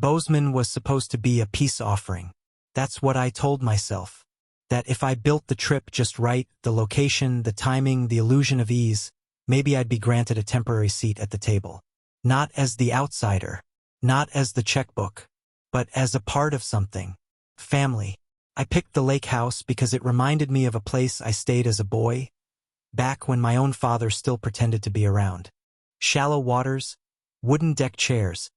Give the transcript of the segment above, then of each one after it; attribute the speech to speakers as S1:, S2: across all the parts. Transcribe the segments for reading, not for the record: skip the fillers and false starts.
S1: Bozeman was supposed to be a peace offering. That's what I told myself. That if I built the trip just right, the location, the timing, the illusion of ease, maybe I'd be granted a temporary seat at the table. Not as the outsider, not as the checkbook, but as a part of something. Family. I picked the lake house because it reminded me of a place I stayed as a boy, back when my own father still pretended to be around. Shallow waters, wooden deck chairs,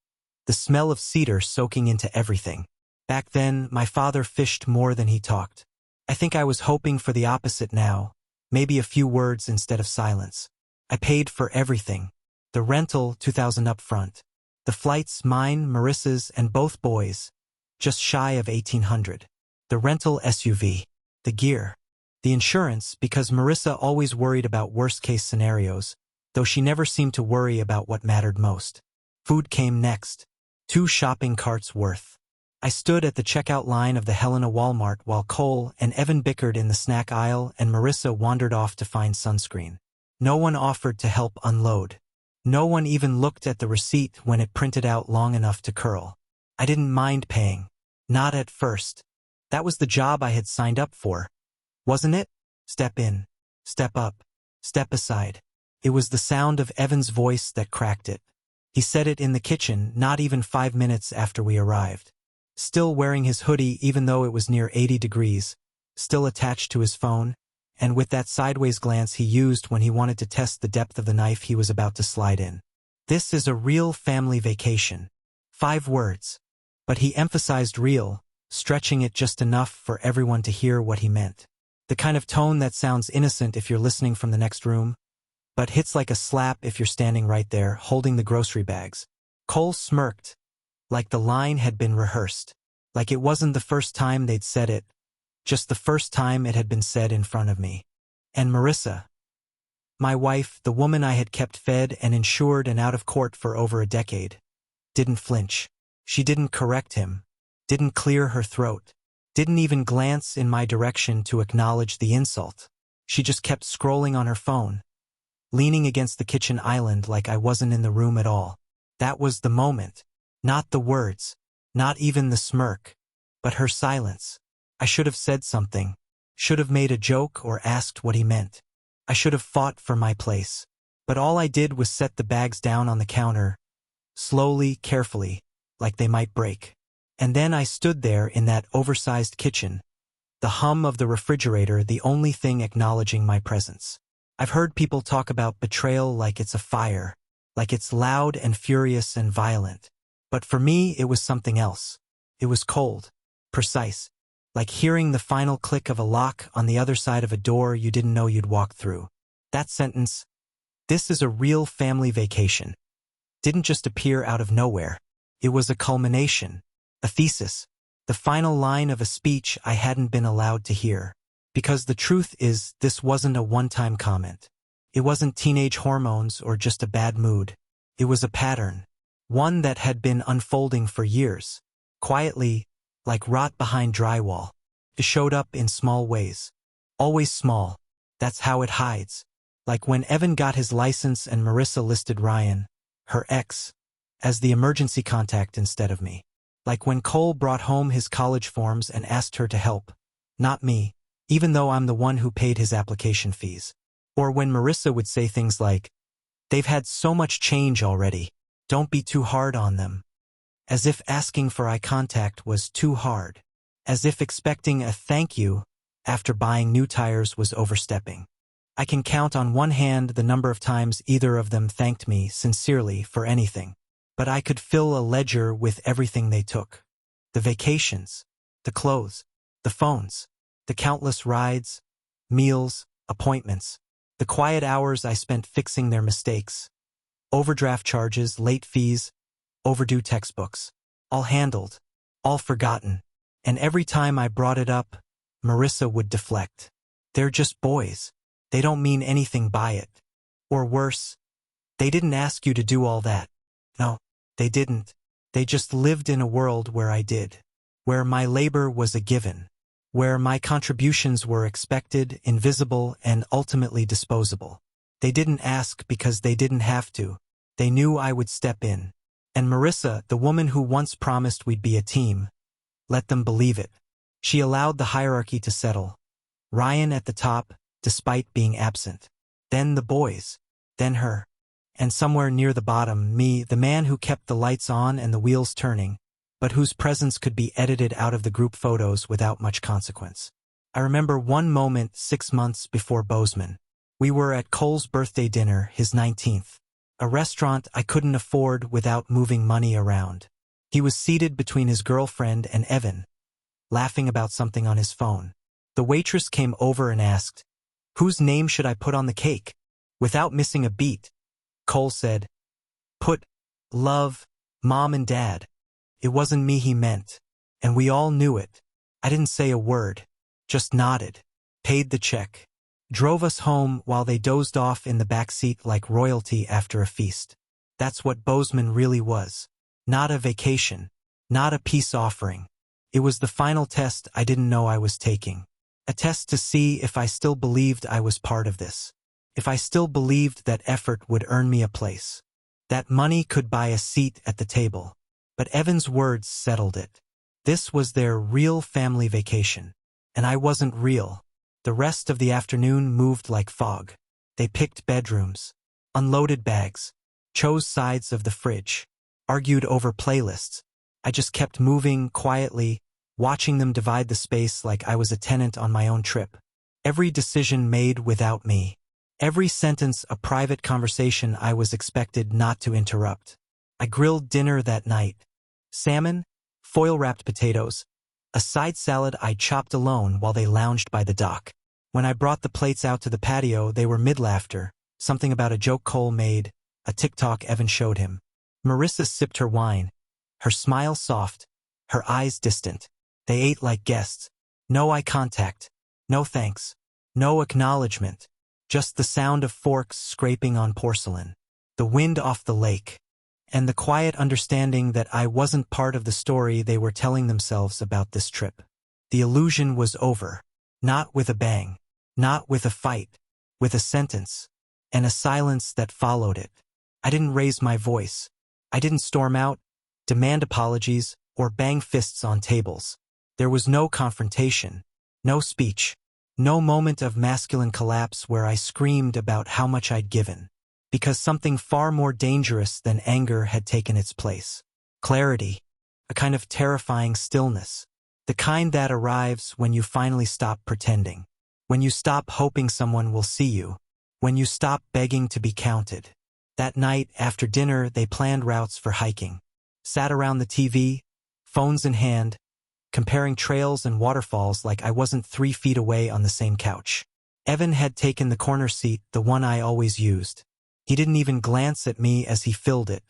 S1: the smell of cedar soaking into everything. Back then, my father fished more than he talked. I think I was hoping for the opposite now, maybe a few words instead of silence. I paid for everything. The rental, $2,000 up front. The flights, mine, Marissa's, and both boys, just shy of $1,800. The rental SUV. The gear. The insurance, because Marissa always worried about worst-case scenarios, though she never seemed to worry about what mattered most. Food came next. 2 shopping carts worth. I stood at the checkout line of the Helena Walmart while Cole and Evan bickered in the snack aisle and Marissa wandered off to find sunscreen. No one offered to help unload. No one even looked at the receipt when it printed out long enough to curl. I didn't mind paying. Not at first. That was the job I had signed up for. Wasn't it? Step in. Step up. Step aside. It was the sound of Evan's voice that cracked it. He said it in the kitchen, not even 5 minutes after we arrived. Still wearing his hoodie even though it was near 80 degrees, still attached to his phone, and with that sideways glance he used when he wanted to test the depth of the knife he was about to slide in. This is a real family vacation. 5 words. But he emphasized real, stretching it just enough for everyone to hear what he meant. The kind of tone that sounds innocent if you're listening from the next room, but hits like a slap if you're standing right there, holding the grocery bags. Cole smirked, like the line had been rehearsed. Like it wasn't the first time they'd said it, just the first time it had been said in front of me. And Marissa, my wife, the woman I had kept fed and insured and out of court for over a decade, didn't flinch. She didn't correct him, didn't clear her throat, didn't even glance in my direction to acknowledge the insult. She just kept scrolling on her phone, leaning against the kitchen island like I wasn't in the room at all. That was the moment. Not the words, not even the smirk, but her silence. I should have said something, should have made a joke or asked what he meant. I should have fought for my place. But all I did was set the bags down on the counter, slowly, carefully, like they might break. And then I stood there in that oversized kitchen, the hum of the refrigerator the only thing acknowledging my presence. I've heard people talk about betrayal like it's a fire, like it's loud and furious and violent. But for me, it was something else. It was cold, precise, like hearing the final click of a lock on the other side of a door you didn't know you'd walk through. That sentence, "This is a real family vacation," didn't just appear out of nowhere. It was a culmination, a thesis, the final line of a speech I hadn't been allowed to hear. Because the truth is, this wasn't a one-time comment. It wasn't teenage hormones or just a bad mood. It was a pattern. One that had been unfolding for years, quietly, like rot behind drywall. It showed up in small ways. Always small. That's how it hides. Like when Evan got his license and Marissa listed Ryan, her ex, as the emergency contact instead of me. Like when Cole brought home his college forms and asked her to help, not me, even though I'm the one who paid his application fees. Or when Marissa would say things like, "They've had so much change already. Don't be too hard on them." As if asking for eye contact was too hard. As if expecting a thank you after buying new tires was overstepping. I can count on one hand the number of times either of them thanked me sincerely for anything. But I could fill a ledger with everything they took. The vacations, the clothes, the phones, the countless rides, meals, appointments, the quiet hours I spent fixing their mistakes. Overdraft charges, late fees, overdue textbooks. All handled, all forgotten. And every time I brought it up, Marissa would deflect. "They're just boys. They don't mean anything by it." Or worse, "They didn't ask you to do all that." No, they didn't. They just lived in a world where I did. Where my labor was a given. Where my contributions were expected, invisible, and ultimately disposable. They didn't ask because they didn't have to. They knew I would step in. And Marissa, the woman who once promised we'd be a team, let them believe it. She allowed the hierarchy to settle. Ryan at the top, despite being absent. Then the boys. Then her. And somewhere near the bottom, me, the man who kept the lights on and the wheels turning, but whose presence could be edited out of the group photos without much consequence. I remember one moment 6 months before Bozeman. We were at Cole's birthday dinner, his 19th. A restaurant I couldn't afford without moving money around. He was seated between his girlfriend and Evan, laughing about something on his phone. The waitress came over and asked, "Whose name should I put on the cake?" Without missing a beat, Cole said, "Put, love, Mom and Dad." It wasn't me he meant, and we all knew it. I didn't say a word, just nodded, paid the check, drove us home while they dozed off in the back seat like royalty after a feast. That's what Bozeman really was. Not a vacation, not a peace offering. It was the final test I didn't know I was taking. A test to see if I still believed I was part of this. If I still believed that effort would earn me a place. That money could buy a seat at the table. But Evan's words settled it. This was their real family vacation. And I wasn't real. The rest of the afternoon moved like fog. They picked bedrooms, unloaded bags, chose sides of the fridge, argued over playlists. I just kept moving quietly, watching them divide the space like I was a tenant on my own trip. Every decision made without me. Every sentence a private conversation I was expected not to interrupt. I grilled dinner that night. Salmon, foil-wrapped potatoes, a side salad I chopped alone while they lounged by the dock. When I brought the plates out to the patio, they were mid-laughter, something about a joke Cole made, a TikTok Evan showed him. Marissa sipped her wine, her smile soft, her eyes distant. They ate like guests. No eye contact, no thanks, no acknowledgement, just the sound of forks scraping on porcelain, the wind off the lake, and the quiet understanding that I wasn't part of the story they were telling themselves about this trip. The illusion was over. Not with a bang. Not with a fight. With a sentence. And a silence that followed it. I didn't raise my voice. I didn't storm out, demand apologies, or bang fists on tables. There was no confrontation. No speech. No moment of masculine collapse where I screamed about how much I'd given. Because something far more dangerous than anger had taken its place. Clarity. A kind of terrifying stillness. The kind that arrives when you finally stop pretending. When you stop hoping someone will see you. When you stop begging to be counted. That night, after dinner, they planned routes for hiking. Sat around the TV, phones in hand, comparing trails and waterfalls like I wasn't 3 feet away on the same couch. Evan had taken the corner seat, the one I always used. He didn't even glance at me as he filled it.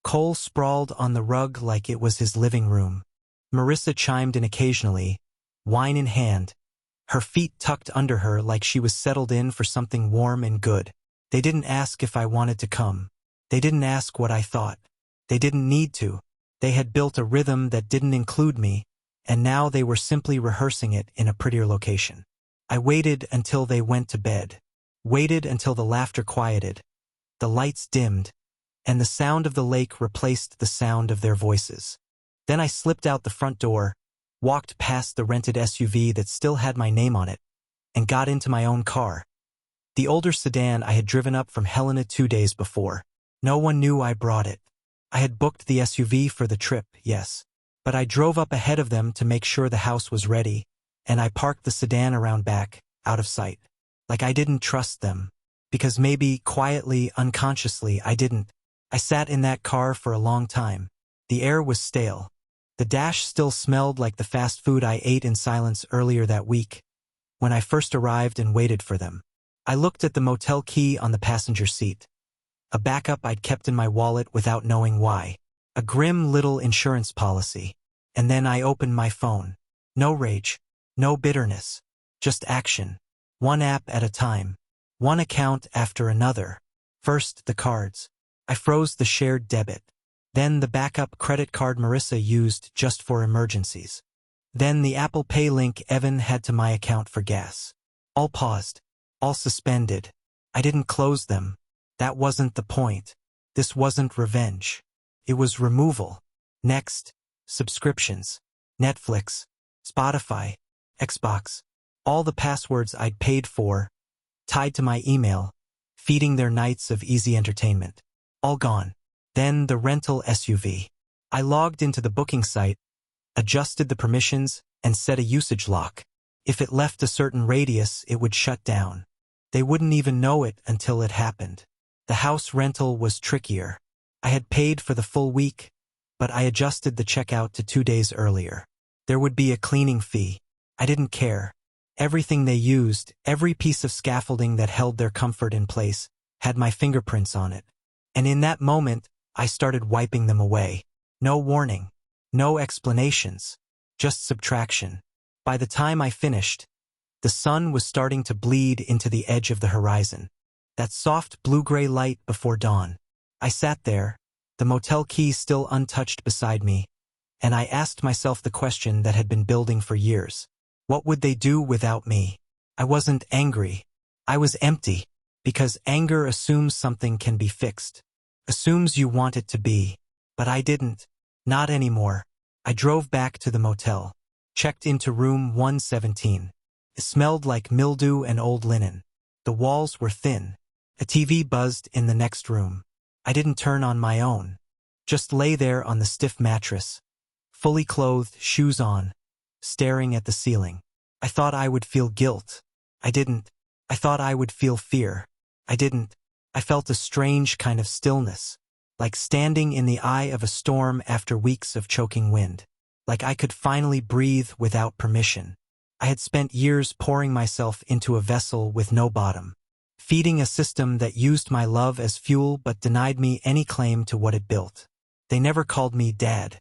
S1: Cole sprawled on the rug like it was his living room. Marissa chimed in occasionally, wine in hand, her feet tucked under her like she was settled in for something warm and good. They didn't ask if I wanted to come. They didn't ask what I thought. They didn't need to. They had built a rhythm that didn't include me, and now they were simply rehearsing it in a prettier location. I waited until they went to bed. Waited until the laughter quieted. The lights dimmed, and the sound of the lake replaced the sound of their voices. Then I slipped out the front door, walked past the rented SUV that still had my name on it, and got into my own car. The older sedan I had driven up from Helena 2 days before. No one knew I brought it. I had booked the SUV for the trip, yes, but I drove up ahead of them to make sure the house was ready, and I parked the sedan around back, out of sight. Like I didn't trust them. Because maybe, quietly, unconsciously, I didn't. I sat in that car for a long time. The air was stale. The dash still smelled like the fast food I ate in silence earlier that week, when I first arrived and waited for them. I looked at the motel key on the passenger seat. A backup I'd kept in my wallet without knowing why. A grim little insurance policy. And then I opened my phone. No rage. No bitterness. Just action. One app at a time. One account after another. First, the cards. I froze the shared debit. Then the backup credit card Marissa used just for emergencies. Then the Apple Pay link Evan had to my account for gas. All paused. All suspended. I didn't close them. That wasn't the point. This wasn't revenge. It was removal. Next, subscriptions. Netflix, Spotify, Xbox. All the passwords I'd paid for, tied to my email, feeding their nights of easy entertainment. All gone. Then the rental SUV. I logged into the booking site, adjusted the permissions, and set a usage lock. If it left a certain radius, it would shut down. They wouldn't even know it until it happened. The house rental was trickier. I had paid for the full week, but I adjusted the checkout to 2 days earlier. There would be a cleaning fee. I didn't care. Everything they used, every piece of scaffolding that held their comfort in place, had my fingerprints on it. And in that moment, I started wiping them away. No warning. No explanations. Just subtraction. By the time I finished, the sun was starting to bleed into the edge of the horizon. That soft blue-gray light before dawn. I sat there, the motel key still untouched beside me, and I asked myself the question that had been building for years. What would they do without me? I wasn't angry. I was empty, because anger assumes something can be fixed. Assumes you want it to be. But I didn't. Not anymore. I drove back to the motel. Checked into room 117. It smelled like mildew and old linen. The walls were thin. A TV buzzed in the next room. I didn't turn on my own. Just lay there on the stiff mattress, fully clothed, shoes on, staring at the ceiling. I thought I would feel guilt. I didn't. I thought I would feel fear. I didn't. I felt a strange kind of stillness, like standing in the eye of a storm after weeks of choking wind. Like I could finally breathe without permission. I had spent years pouring myself into a vessel with no bottom, feeding a system that used my love as fuel but denied me any claim to what it built. They never called me Dad.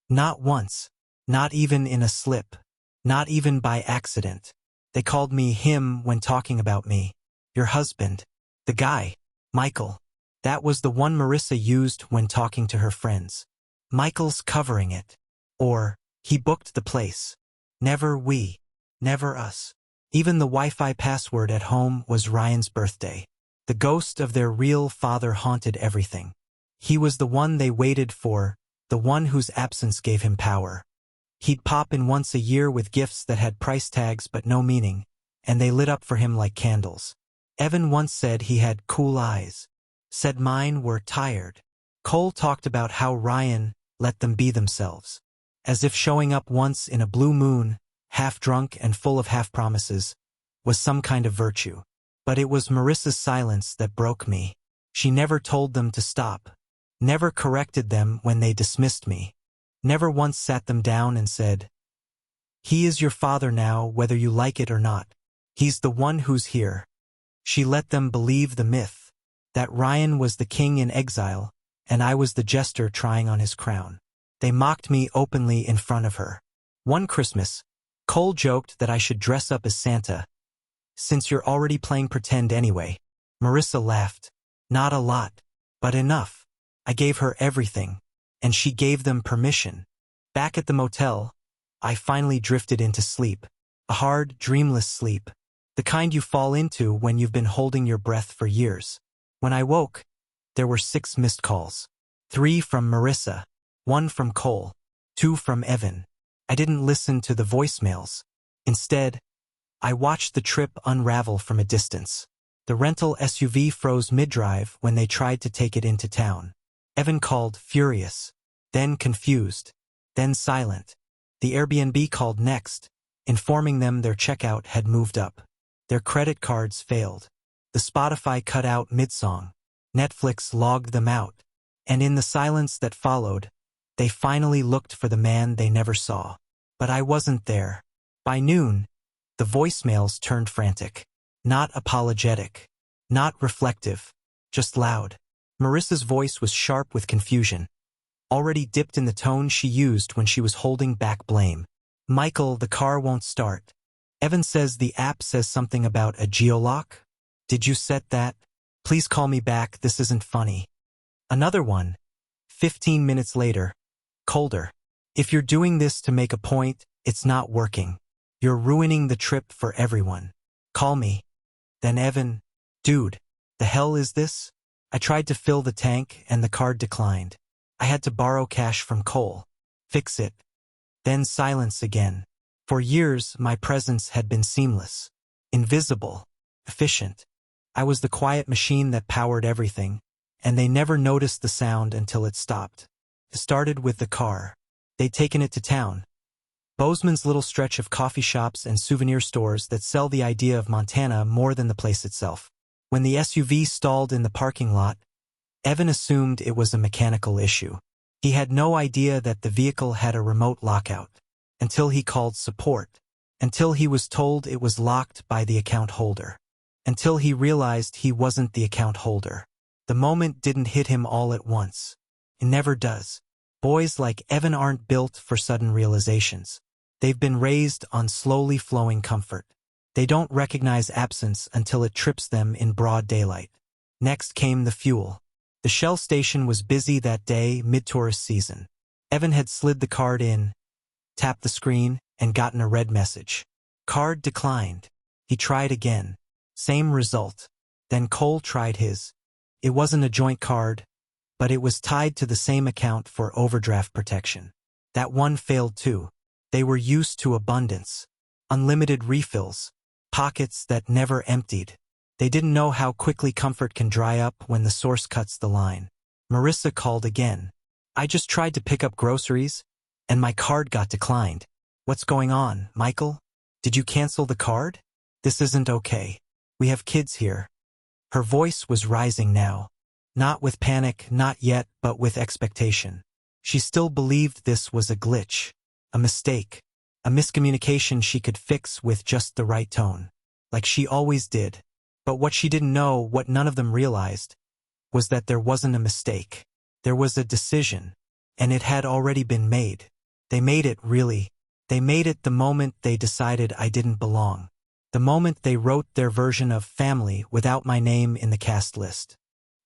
S1: Not once. Not even in a slip. Not even by accident. They called me him when talking about me. Your husband. The guy. Michael. That was the one Marissa used when talking to her friends. Michael's covering it. Or, he booked the place. Never we. Never us. Even the Wi-Fi password at home was Ryan's birthday. The ghost of their real father haunted everything. He was the one they waited for, the one whose absence gave him power. He'd pop in once a year with gifts that had price tags but no meaning, and they lit up for him like candles. Evan once said he had cool eyes. Said mine were tired. Cole talked about how Ryan let them be themselves. As if showing up once in a blue moon, half drunk and full of half-promises, was some kind of virtue. But it was Marissa's silence that broke me. She never told them to stop. Never corrected them when they dismissed me. Never once sat them down and said, "He is your father now, whether you like it or not. He's the one who's here." She let them believe the myth, that Ryan was the king in exile, and I was the jester trying on his crown. They mocked me openly in front of her. One Christmas, Cole joked that I should dress up as Santa. "Since you're already playing pretend anyway." Marissa laughed. Not a lot, but enough. I gave her everything, and she gave them permission. Back at the motel, I finally drifted into sleep. A hard, dreamless sleep. The kind you fall into when you've been holding your breath for years. When I woke, there were 6 missed calls. 3 from Marissa, 1 from Cole, 2 from Evan. I didn't listen to the voicemails. Instead, I watched the trip unravel from a distance. The rental SUV froze mid-drive when they tried to take it into town. Evan called, furious, then confused, then silent. The Airbnb called next, informing them their checkout had moved up. Their credit cards failed. The Spotify cut out mid-song. Netflix logged them out. And in the silence that followed, they finally looked for the man they never saw. But I wasn't there. By noon, the voicemails turned frantic. Not apologetic. Not reflective. Just loud. Marissa's voice was sharp with confusion, already dipped in the tone she used when she was holding back blame. "Michael, the car won't start. Evan says the app says something about a geolock. Did you set that? Please call me back, this isn't funny." Another one. 15 minutes later. Colder. "If you're doing this to make a point, it's not working. You're ruining the trip for everyone. Call me." Then Evan. "Dude, the hell is this?" I tried to fill the tank and the card declined. I had to borrow cash from Cole. Fix it. Then silence again. For years, my presence had been seamless, invisible, efficient. I was the quiet machine that powered everything, and they never noticed the sound until it stopped. It started with the car. They'd taken it to town. Bozeman's little stretch of coffee shops and souvenir stores that sell the idea of Montana more than the place itself. When the SUV stalled in the parking lot, Evan assumed it was a mechanical issue. He had no idea that the vehicle had a remote lockout, until he called support, until he was told it was locked by the account holder, until he realized he wasn't the account holder. The moment didn't hit him all at once. It never does. Boys like Evan aren't built for sudden realizations. They've been raised on slowly flowing comfort. They don't recognize absence until it trips them in broad daylight. Next came the fuel. The Shell station was busy that day, mid-tourist season. Evan had slid the card in, tapped the screen, and gotten a red message. Card declined. He tried again. Same result. Then Cole tried his. It wasn't a joint card, but it was tied to the same account for overdraft protection. That one failed too. They were used to abundance. Unlimited refills. Pockets that never emptied. They didn't know how quickly comfort can dry up when the source cuts the line. Marissa called again. I just tried to pick up groceries, and my card got declined. What's going on, Michael? Did you cancel the card? This isn't okay. We have kids here. Her voice was rising now. Not with panic, not yet, but with expectation. She still believed this was a glitch, a mistake, a miscommunication she could fix with just the right tone, like she always did. But what she didn't know, what none of them realized, was that there wasn't a mistake. There was a decision, and it had already been made. They made it, really. They made it the moment they decided I didn't belong. The moment they wrote their version of family without my name in the cast list.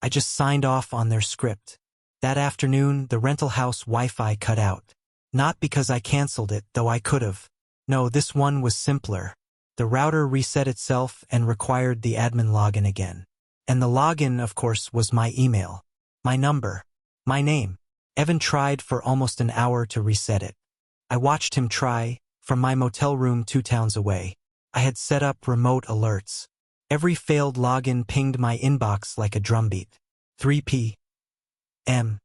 S1: I just signed off on their script. That afternoon, the rental house Wi-Fi cut out. Not because I canceled it, though I could have. No, this one was simpler. The router reset itself and required the admin login again. And the login, of course, was my email. My number. My name. Evan tried for almost an hour to reset it. I watched him try, from my motel room 2 towns away. I had set up remote alerts. Every failed login pinged my inbox like a drumbeat. 3 p.m.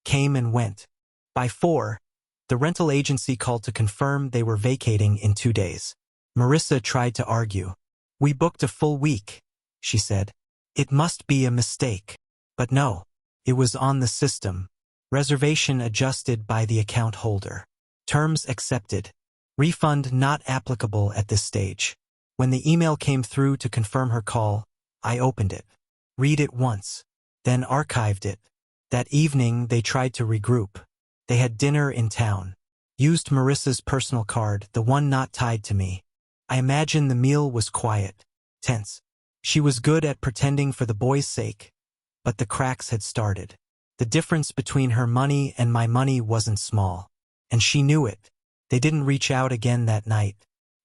S1: came and went. By 4, the rental agency called to confirm they were vacating in 2 days. Marissa tried to argue. We booked a full week, she said. It must be a mistake. But no, it was on the system. Reservation adjusted by the account holder. Terms accepted. Refund not applicable at this stage. When the email came through to confirm her call, I opened it. Read it once. Then archived it. That evening they tried to regroup. They had dinner in town. Used Marissa's personal card, the one not tied to me. I imagine the meal was quiet, tense. She was good at pretending for the boys' sake, but the cracks had started. The difference between her money and my money wasn't small, and she knew it. They didn't reach out again that night,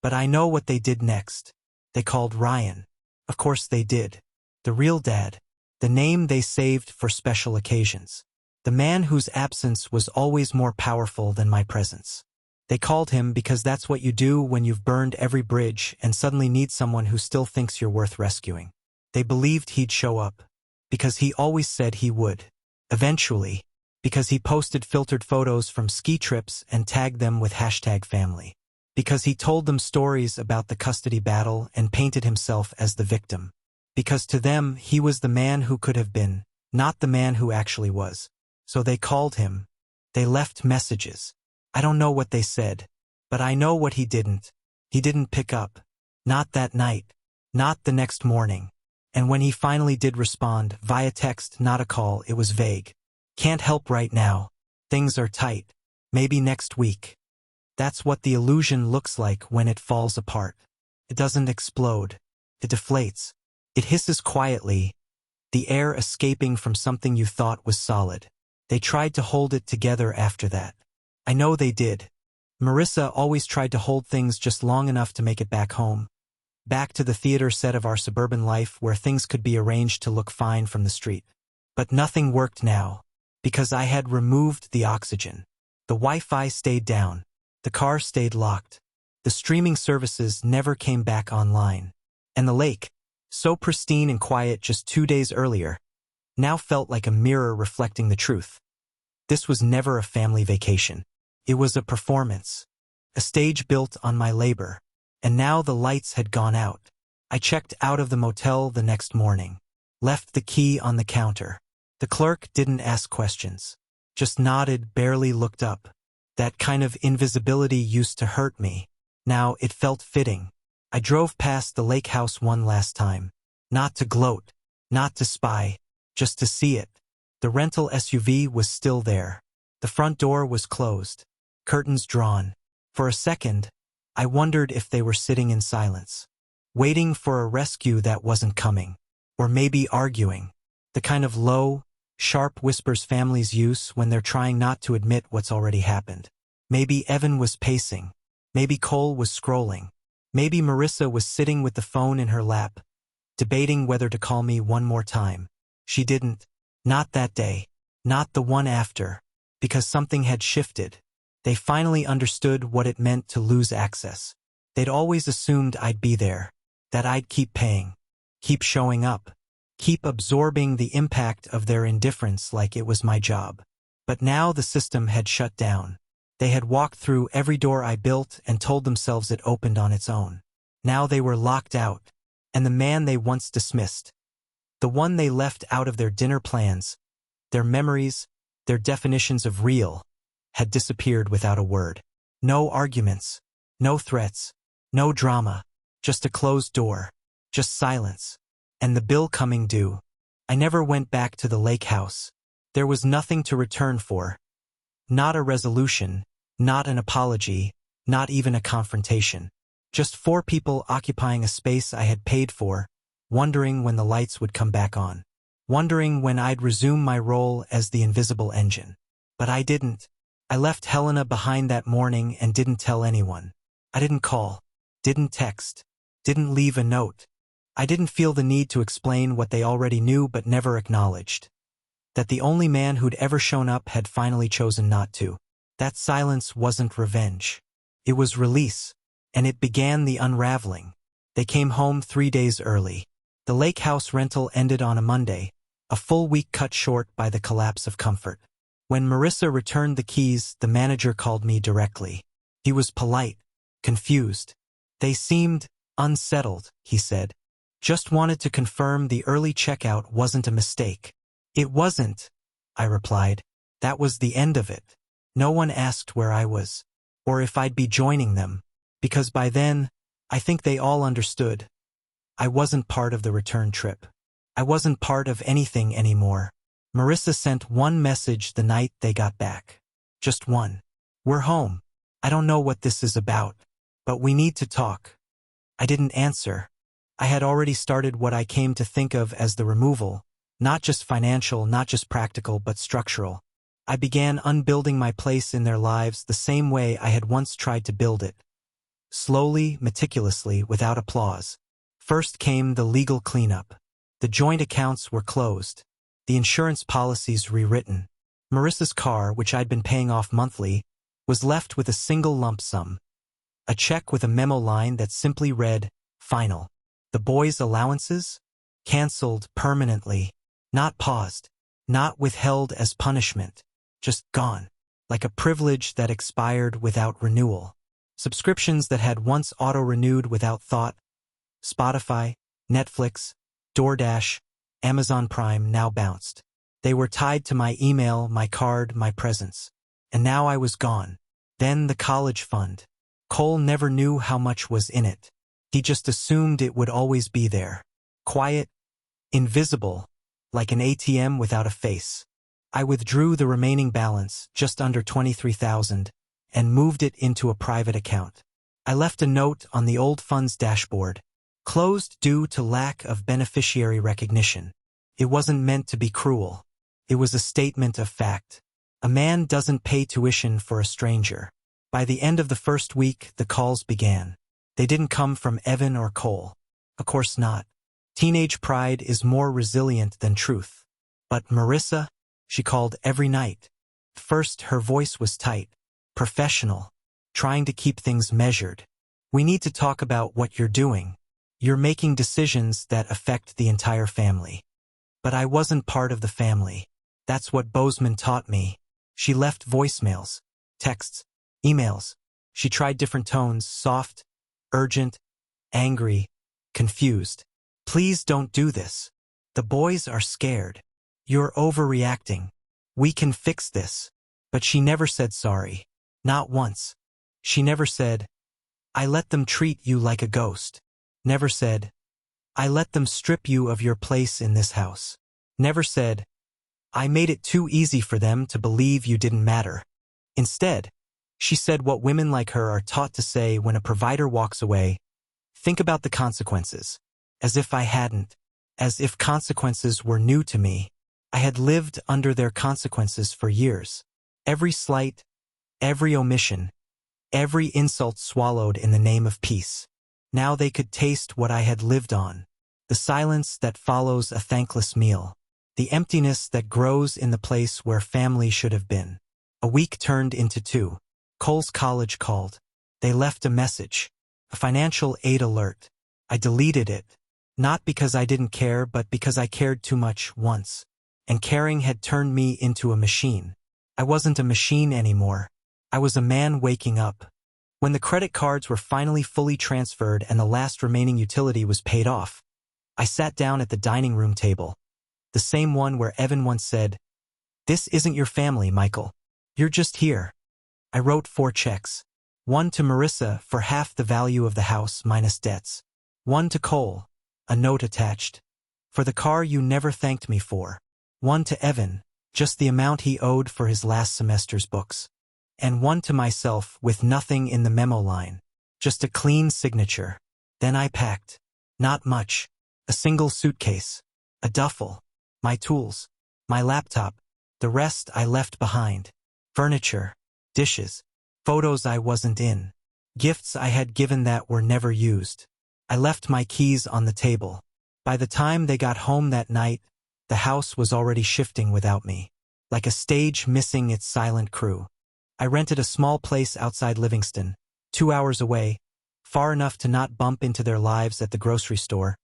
S1: but I know what they did next. They called Ryan. Of course they did. The real dad, the name they saved for special occasions. The man whose absence was always more powerful than my presence. They called him because that's what you do when you've burned every bridge and suddenly need someone who still thinks you're worth rescuing. They believed he'd show up, because he always said he would. Eventually, because he posted filtered photos from ski trips and tagged them with #family. Because he told them stories about the custody battle and painted himself as the victim. Because to them, he was the man who could have been, not the man who actually was. So they called him. They left messages. I don't know what they said, but I know what he didn't. He didn't pick up. Not that night. Not the next morning. And when he finally did respond, via text, not a call, it was vague. Can't help right now. Things are tight. Maybe next week. That's what the illusion looks like when it falls apart. It doesn't explode. It deflates. It hisses quietly, the air escaping from something you thought was solid. They tried to hold it together after that. I know they did. Marissa always tried to hold things just long enough to make it back home. Back to the theater set of our suburban life where things could be arranged to look fine from the street. But nothing worked now. Because I had removed the oxygen. The Wi-Fi stayed down. The car stayed locked. The streaming services never came back online. And the lake, so pristine and quiet just 2 days earlier, now felt like a mirror reflecting the truth. This was never a family vacation. It was a performance. A stage built on my labor. And now the lights had gone out. I checked out of the motel the next morning. Left the key on the counter. The clerk didn't ask questions. Just nodded, barely looked up. That kind of invisibility used to hurt me. Now it felt fitting. I drove past the lake house one last time. Not to gloat. Not to spy. Just to see it. The rental SUV was still there. The front door was closed. Curtains drawn. For a second, I wondered if they were sitting in silence. Waiting for a rescue that wasn't coming. Or maybe arguing. The kind of low, sharp whispers families use when they're trying not to admit what's already happened. Maybe Evan was pacing. Maybe Cole was scrolling. Maybe Marissa was sitting with the phone in her lap, debating whether to call me one more time. She didn't. Not that day. Not the one after. Because something had shifted. They finally understood what it meant to lose access. They'd always assumed I'd be there. That I'd keep paying. Keep showing up. Keep absorbing the impact of their indifference like it was my job. But now the system had shut down. They had walked through every door I built and told themselves it opened on its own. Now they were locked out. And the man they once dismissed, the one they left out of their dinner plans, their memories, their definitions of real, had disappeared without a word. No arguments, no threats, no drama, just a closed door, just silence. And the bill coming due. I never went back to the lake house. There was nothing to return for. Not a resolution, not an apology, not even a confrontation. Just 4 people occupying a space I had paid for, wondering when the lights would come back on. Wondering when I'd resume my role as the invisible engine. But I didn't. I left Helena behind that morning and didn't tell anyone. I didn't call, didn't text, didn't leave a note. I didn't feel the need to explain what they already knew but never acknowledged. That the only man who'd ever shown up had finally chosen not to. That silence wasn't revenge. It was release. And it began the unraveling. They came home 3 days early. The lake house rental ended on a Monday, a full week cut short by the collapse of comfort. When Marissa returned the keys, the manager called me directly. He was polite, confused. They seemed unsettled, he said. Just wanted to confirm the early checkout wasn't a mistake. It wasn't, I replied. That was the end of it. No one asked where I was, or if I'd be joining them, because by then, I think they all understood. I wasn't part of the return trip. I wasn't part of anything anymore. Marissa sent one message the night they got back. Just one. We're home. I don't know what this is about, but we need to talk. I didn't answer. I had already started what I came to think of as the removal, not just financial, not just practical, but structural. I began unbuilding my place in their lives the same way I had once tried to build it. Slowly, meticulously, without applause. First came the legal cleanup. The joint accounts were closed. The insurance policies rewritten. Marissa's car, which I'd been paying off monthly, was left with a single lump sum. A check with a memo line that simply read, "Final." The boys' allowances? Cancelled permanently. Not paused. Not withheld as punishment. Just gone. Like a privilege that expired without renewal. Subscriptions that had once auto-renewed without thought. Spotify, Netflix, DoorDash, Amazon Prime now bounced. They were tied to my email, my card, my presence. And now I was gone. Then the college fund. Cole never knew how much was in it. He just assumed it would always be there. Quiet, invisible, like an ATM without a face. I withdrew the remaining balance, just under $23,000, and moved it into a private account. I left a note on the old fund's dashboard. Closed due to lack of beneficiary recognition. It wasn't meant to be cruel. It was a statement of fact. A man doesn't pay tuition for a stranger. By the end of the first week, the calls began. They didn't come from Evan or Cole. Of course not. Teenage pride is more resilient than truth. But Marissa? She called every night. First, her voice was tight, professional, trying to keep things measured. "We need to talk about what you're doing. You're making decisions that affect the entire family." But I wasn't part of the family. That's what Bozeman taught me. She left voicemails, texts, emails. She tried different tones, soft, urgent, angry, confused. "Please don't do this. The boys are scared. You're overreacting. We can fix this." But she never said sorry. Not once. She never said, "I let them treat you like a ghost." Never said, "I let them strip you of your place in this house." Never said, "I made it too easy for them to believe you didn't matter." Instead, she said what women like her are taught to say when a provider walks away: "Think about the consequences." As if I hadn't. As if consequences were new to me. I had lived under their consequences for years. Every slight, every omission, every insult swallowed in the name of peace. Now they could taste what I had lived on. The silence that follows a thankless meal. The emptiness that grows in the place where family should have been. A week turned into 2. Cole's college called. They left a message. A financial aid alert. I deleted it. Not because I didn't care, but because I cared too much once. And caring had turned me into a machine. I wasn't a machine anymore. I was a man waking up. When the credit cards were finally fully transferred and the last remaining utility was paid off, I sat down at the dining room table. The same one where Evan once said, "This isn't your family, Michael. You're just here." I wrote 4 checks. One to Marissa for half the value of the house minus debts. One to Cole, a note attached, for the car you never thanked me for. One to Evan, just the amount he owed for his last semester's books. And one to myself with nothing in the memo line. Just a clean signature. Then I packed. Not much. A single suitcase. A duffel. My tools. My laptop. The rest I left behind. Furniture. Dishes. Photos I wasn't in. Gifts I had given that were never used. I left my keys on the table. By the time they got home that night, the house was already shifting without me. Like a stage missing its silent crew. I rented a small place outside Livingston, 2 hours away, far enough to not bump into their lives at the grocery store,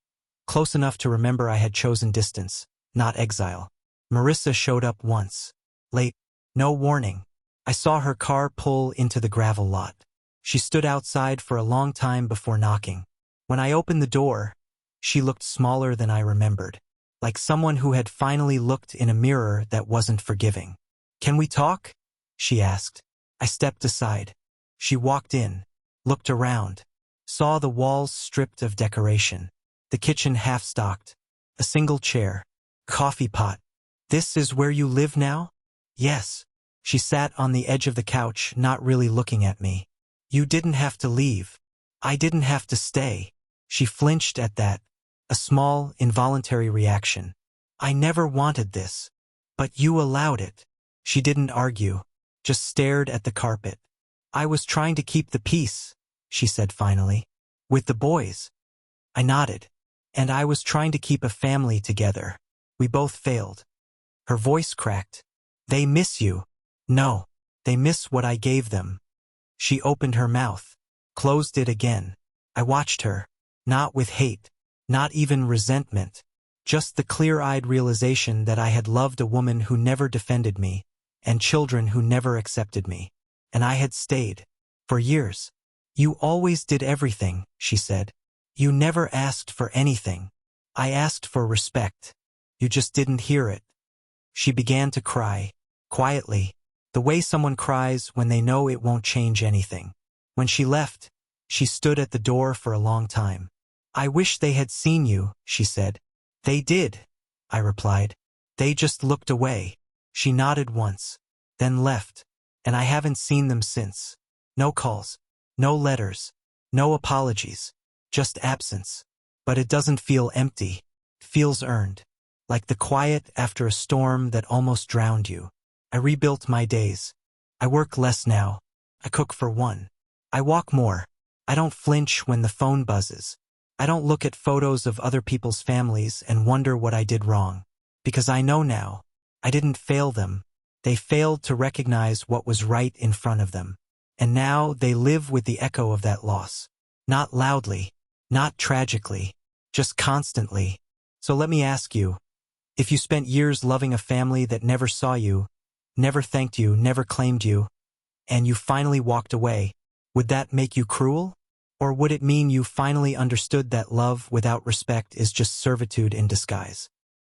S1: close enough to remember I had chosen distance, not exile. Marissa showed up once. Late. No warning. I saw her car pull into the gravel lot. She stood outside for a long time before knocking. When I opened the door, she looked smaller than I remembered. Like someone who had finally looked in a mirror that wasn't forgiving. "Can we talk?" she asked. I stepped aside. She walked in, looked around, saw the walls stripped of decoration, the kitchen half-stocked, a single chair, coffee pot. "This is where you live now?" "Yes." She sat on the edge of the couch, not really looking at me. "You didn't have to leave. I didn't have to stay." She flinched at that, a small, involuntary reaction. "I never wanted this. But you allowed it." She didn't argue, just stared at the carpet. "I was trying to keep the peace," she said finally. "With the boys." I nodded. "And I was trying to keep a family together. We both failed." Her voice cracked. "They miss you." "No. They miss what I gave them." She opened her mouth, closed it again. I watched her, not with hate, not even resentment, just the clear-eyed realization that I had loved a woman who never defended me, and children who never accepted me. And I had stayed. For years. "You always did everything," she said. "You never asked for anything. I asked for respect. You just didn't hear it." She began to cry, quietly, the way someone cries when they know it won't change anything. When she left, she stood at the door for a long time. "I wish they had seen you," she said. "They did," I replied. "They just looked away." She nodded once, then left, and I haven't seen them since. No calls, no letters, no apologies, just absence. But it doesn't feel empty. It feels earned. Like the quiet after a storm that almost drowned you. I rebuilt my days. I work less now. I cook for one. I walk more. I don't flinch when the phone buzzes. I don't look at photos of other people's families and wonder what I did wrong. Because I know now, I didn't fail them. They failed to recognize what was right in front of them. And now they live with the echo of that loss. Not loudly, not tragically, just constantly. So let me ask you, if you spent years loving a family that never saw you, never thanked you, never claimed you, and you finally walked away, would that make you cruel? Or would it mean you finally understood that love without respect is just servitude in disguise?